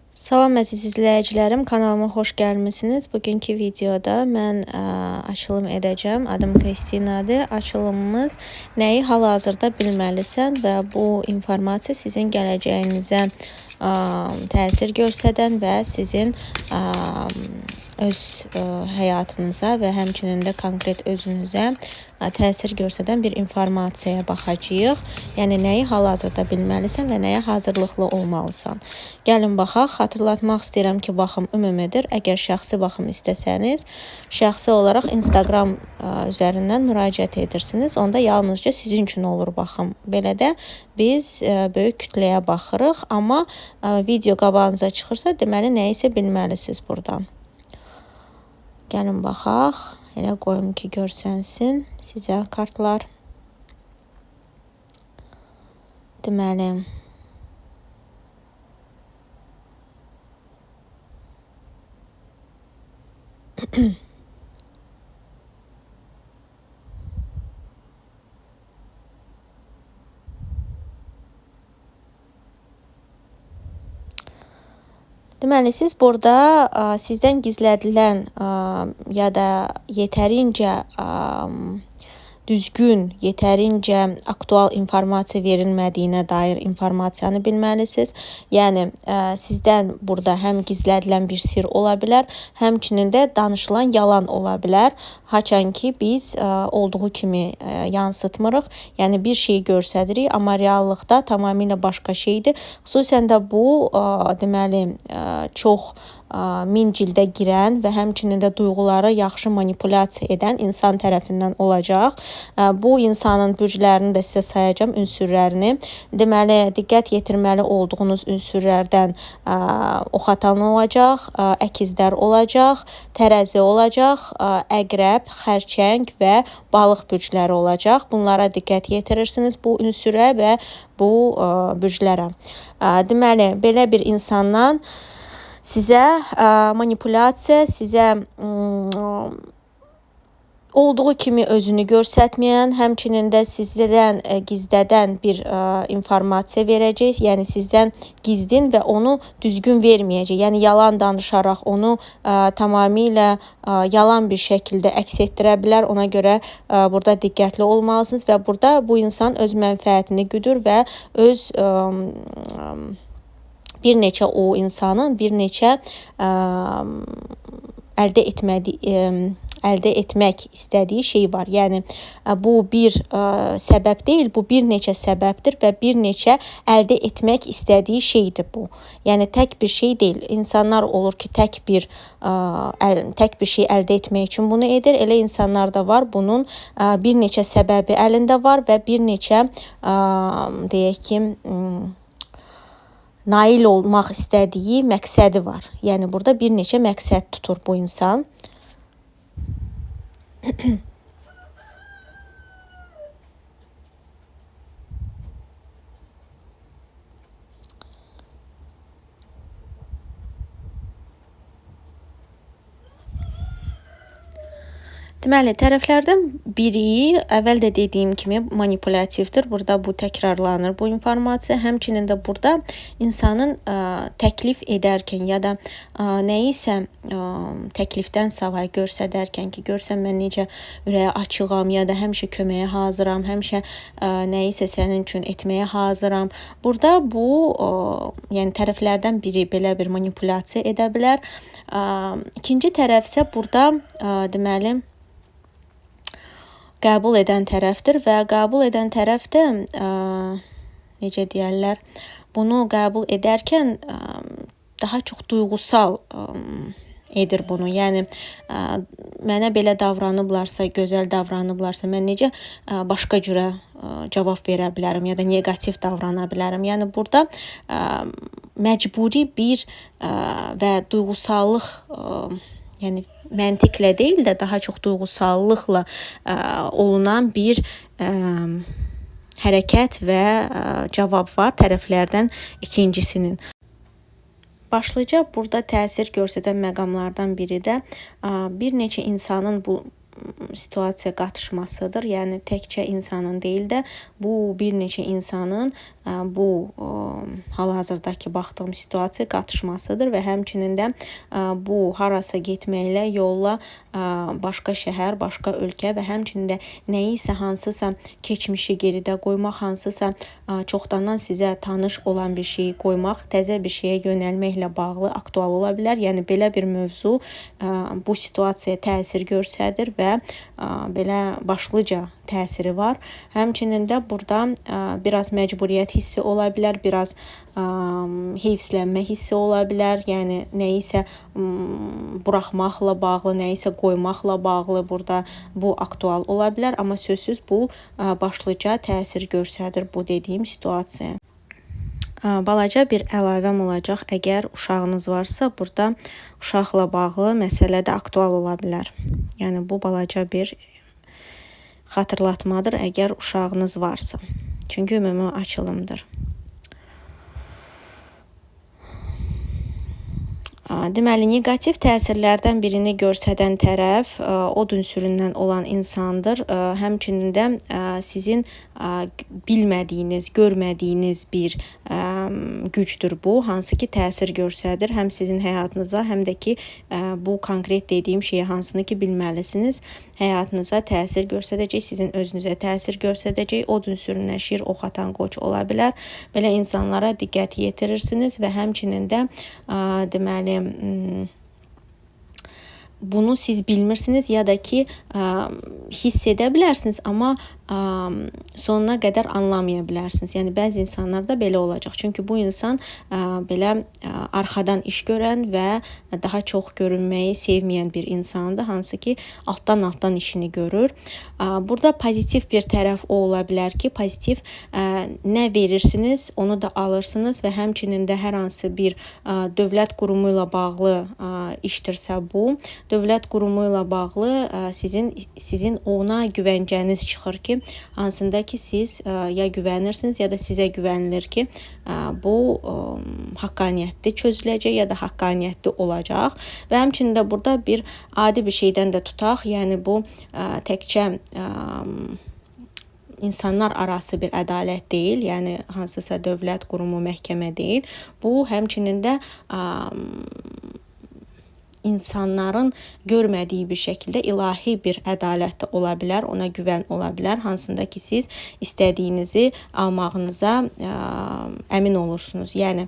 Salam əziz izləyicilərim, kanalıma xoş gəlmisiniz. Bugünkü videoda mən açılım edəcəm. Adım Kristinadır. Açılımımız nəyi hal-hazırda bilməlisən və bu informasiya sizin gələcəyinizə təsir göstərən və sizin öz həyatınıza və həmçinin də konkret özünüzə təsir göstərən bir informasiyaya baxacağıq. Yəni nəyi hal-hazırda bilməlisən və nəyə hazırlıqlı olmalısan. Gəlin baxaq. Xatırlatmaq istəyirəm ki, baxım ümumidir. Əgər şəxsi baxım istəsəniz, şəxsi olaraq Instagram üzərindən müraciət edirsiniz. Onda yalnızca sizin üçün olur baxım. Belə də biz böyük kütləyə baxırıq, amma video qabağınıza çıxırsa, deməli nəyisə bilməlisiniz buradan. Gəlin baxaq. Elə qoyum ki, görsənsin sizə kartlar. Deməli, deməli, siz burada sizdən gizlədilən ya da yetərincə düzgün, yetərincə aktual informasiya verilmədiyinə dair informasiyanı bilməlisiniz. Yəni, sizdən burada həm gizlədilən bir sir ola bilər, həmçinin də danışılan yalan ola bilər. Haçan ki, biz olduğu kimi yansıtmırıq. Yəni, bir şeyi göstəririk, amma reallıqda tamamilə başqa şeydir. Xüsusən də bu, deməli, çox min cildə girən və həmçinin də duyğuları yaxşı manipulyasiya edən insan tərəfindən olacaq. Bu insanın bürclərini də sizə sayacağım, ünsürlərini. Deməli, diqqət yetirməli olduğunuz ünsürlərdən oxatan olacaq, əkizlər olacaq, tərəzi olacaq, əqrəb, xərçəng və balıq bürcləri olacaq. Bunlara diqqət yetirirsiniz bu ünsürə və bu bürclərə. Deməli, belə bir insandan sizə manipulyasiya, sizə olduğu kimi özünü göstərməyən, həmçinin də sizdən gizlədən bir informasiya verəcək. Yəni, sizdən gizlin və onu düzgün verməyəcək. Yəni, yalan danışaraq onu tamamilə yalan bir şəkildə əks etdirə bilər. Ona görə burada diqqətli olmalısınız və burada bu insan öz mənfəətini güdür və öz bir neçə o insanın bir neçə əldə etmək istədiyi şey var. Yəni, bu bir səbəb deyil, bu bir neçə səbəbdir və bir neçə əldə etmək istədiyi şeydir bu. Yəni, tək bir şey deyil. İnsanlar olur ki, tək bir şey əldə etmək üçün bunu edir. Elə insanlar da var, bunun bir neçə səbəbi əlində var və bir neçə, deyək ki, nail olmaq istədiyi məqsədi var. Yəni, burada bir neçə məqsəd tutur bu insan. Deməli, tərəflərdən biri, əvvəl də dediyim kimi, manipulativdir. Burada bu təkrarlanır, bu informasiya. Həmçinin də burada insanın təklif edərkən ya da nəyisə təklifdən savayı göstərərkən ki, görsən mən necə ürəyə açığam ya da həmişə köməyə hazıram, həmişə nəyisə sənin üçün etməyə hazıram. Burada bu, yəni tərəflərdən biri belə bir manipulyasiya edə bilər. İkinci tərəf isə burada, deməli, qəbul edən tərəfdir və qəbul edən tərəf də, necə deyərlər, bunu qəbul edərkən daha çox duyğusal edir bunu. Yəni, mənə belə davranıblarsa, gözəl davranıblarsa, mən necə başqa cürə cavab verə bilərəm ya da negativ davrana bilərəm. Yəni, burada məcburi bir və duyğusallıq, yəni məntiqlə deyil də daha çox duyğusallıqla olunan bir hərəkət və cavab var tərəflərdən ikincisinin. Başlıca burada təsir göstərən məqamlardan biri də bir neçə insanın bu situasiya qatışmasıdır. Yəni təkcə insanın deyil də bu bir neçə insanın bu hal-hazırdakı baxdığım situasiya qatışmasıdır və həmçinin də bu harasa getməklə yolla başqa şəhər, başqa ölkə və həmçinin də nəyisə hansısa keçmişi geridə qoymaq, hansısa çoxdandan sizə tanış olan bir şeyi qoymaq, təzə bir şeyə yönəlməklə bağlı aktual ola bilər. Yəni belə bir mövzu bu situasiyaya təsir göstərir və belə başlıca təsiri var. Həmçinin də burada biraz məcburiyyət hissi ola bilər, biraz heyfslənmə hissi ola bilər. Yəni nəyisə buraxmaqla bağlı, nəyisə qoymaqla bağlı burada bu aktual ola bilər, amma sözsüz bu başlıca təsir göstərir bu dediyim situasiyaya. Balaca bir əlavəm olacaq. Əgər uşağınız varsa, burada uşaqla bağlı məsələ də aktual ola bilər. Yəni bu balaca bir xatırlatmadır əgər uşağınız varsa. Çünki ümumi açılımdır. Deməli, negativ təsirlərdən birini göstərən tərəf od ünsüründən olan insandır. Həmçinin də sizin bilmədiyiniz, görmədiyiniz bir gücdür bu, hansı ki təsir göstərir həm sizin həyatınıza, həm də ki bu konkret dediyim şeyi hansını ki bilməlisiniz. Həyatınıza təsir göstərəcək, sizin özünüzə təsir göstərəcək. Od ünsürünə şir ox atan qoç ola bilər. Belə insanlara diqqət yetirirsiniz və həmçinin də deməli bunu siz bilmirsiniz ya da ki hiss edə bilərsiniz, amma sonuna qədər anlamaya bilərsiniz. Yəni bəzi insanlarda belə olacaq. Çünki bu insan belə arxadan iş görən və daha çox görünməyi sevməyən bir insandır, hansı ki altdan işini görür. Burada pozitiv bir tərəf o ola bilər ki, pozitiv nə verirsiniz, onu da alırsınız və həmçinin də hər hansı bir dövlət qurumu ilə bağlı işdirsə bu, dövlət qurumu ilə bağlı sizin ona güvəncəniz çıxır ki, hansında ki siz ya güvənirsiniz ya da sizə güvənilir ki bu haqqaniyyətli çözüləcək ya da haqqaniyyətli olacaq. Və həmçinin də burada bir adi bir şeydən də tutaq. Yəni bu təkcə insanlar arası bir ədalət deyil, yəni hansısa dövlət qurumu, məhkəmə deyil. Bu həmçinin də insanların görmədiyi bir şəkildə ilahi bir ədalət də ola bilər, ona güvən ola bilər, hansında ki siz istədiyinizi almağınıza əmin olursunuz. Yəni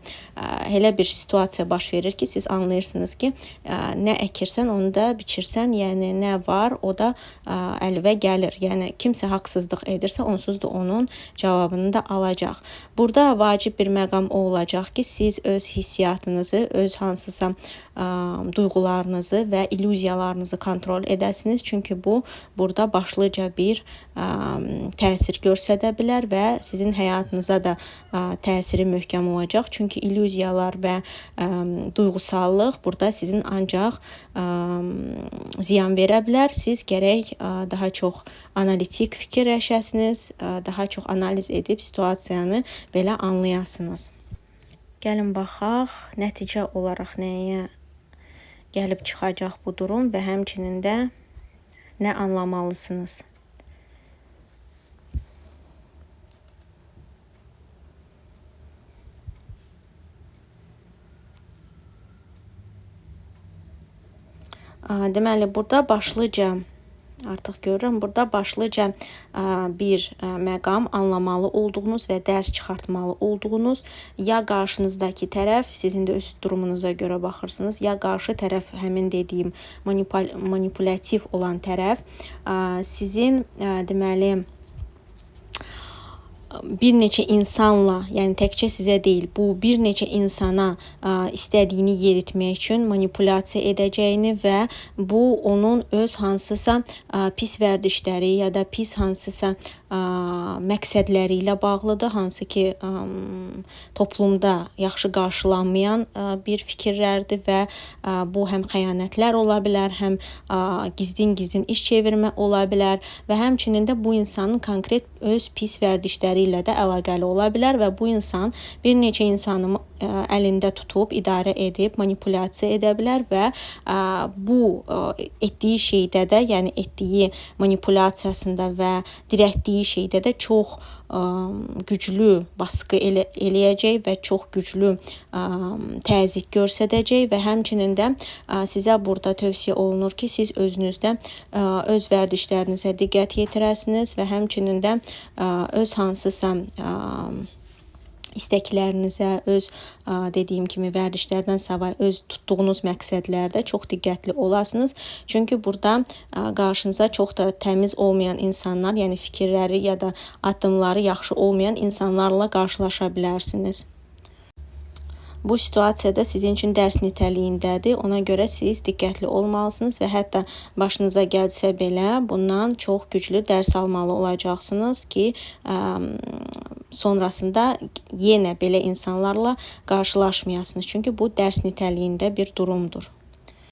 elə bir situasiya baş verir ki, siz anlayırsınız ki, nə əkirsən, onu da biçirsən, yəni nə var, o da əlvə gəlir. Yəni kimsə haqsızlıq edirsə, onsuz da onun cavabını da alacaq. Burada vacib bir məqam o olacaq ki, siz öz hissiyatınızı, öz hansısa duyğularınızı və illüziyalarınızı kontrol edəsiniz. Çünki bu burada başlıca bir təsir göstərə bilər və sizin həyatınıza da təsiri möhkəm olacaq. Çünki illüziyalar və duyğusallıq burada sizin ancaq ziyan verə bilər. Siz gərək daha çox analitik fikirləşəsiniz, daha çox analiz edib situasiyanı belə anlayasınız. Gəlin baxaq, nəticə olaraq nəyə gəlib çıxacaq bu durum və həmçinin də nə anlamalısınız. Deməli, burada başlıca artıq görürəm, burada başlıca bir məqam anlamalı olduğunuz və dərs çıxartmalı olduğunuz, ya qarşınızdakı tərəf, sizin də öz durumunuza görə baxırsınız, ya qarşı tərəf, həmin dediyim manipulativ olan tərəf sizin deməli bir neçə insanla, yəni təkcə sizə deyil, bu bir neçə insana istədiyini yeritmək üçün manipulyasiya edəcəyini və bu onun öz hansısa pis vərdişləri ya da pis hansısa məqsədləri ilə bağlıdır, hansı ki toplumda yaxşı qarşılanmayan bir fikirlərdir və bu həm xəyanətlər ola bilər, həm gizlin iş çevirmə ola bilər və həmçinin də bu insanın konkret öz pis vərdişləri ilə də əlaqəli ola bilər və bu insan bir neçə insanı əlində tutub, idarə edib, manipulyasiya edə bilər və bu etdiyi şeydə də, yəni etdiyi manipulyasiyasında və dirətdiyi etdiyi şeydə də çox güclü baskı eləyəcək və çox güclü təzyiq göstərəcək və həmçinin də sizə burada tövsiyə olunur ki, siz özünüzdə öz vərdişlərinizə diqqət yetirəsiniz və həmçinin də öz hansısa istəklərinizə, öz dediyim kimi vərdişlərdən savayı öz tutduğunuz məqsədlərdə çox diqqətli olasınız. Çünki burada qarşınıza çox da təmiz olmayan insanlar, yəni fikirləri ya da addımları yaxşı olmayan insanlarla qarşılaşa bilərsiniz. Bu situasiyada sizin üçün dərs nitəliyindədir. Ona görə siz diqqətli olmalısınız və hətta başınıza gəlsə belə bundan çox güclü dərs almalı olacaqsınız ki, sonrasında yenə belə insanlarla qarşılaşmayasınız. Çünki bu dərs nitəliyində bir durumdur.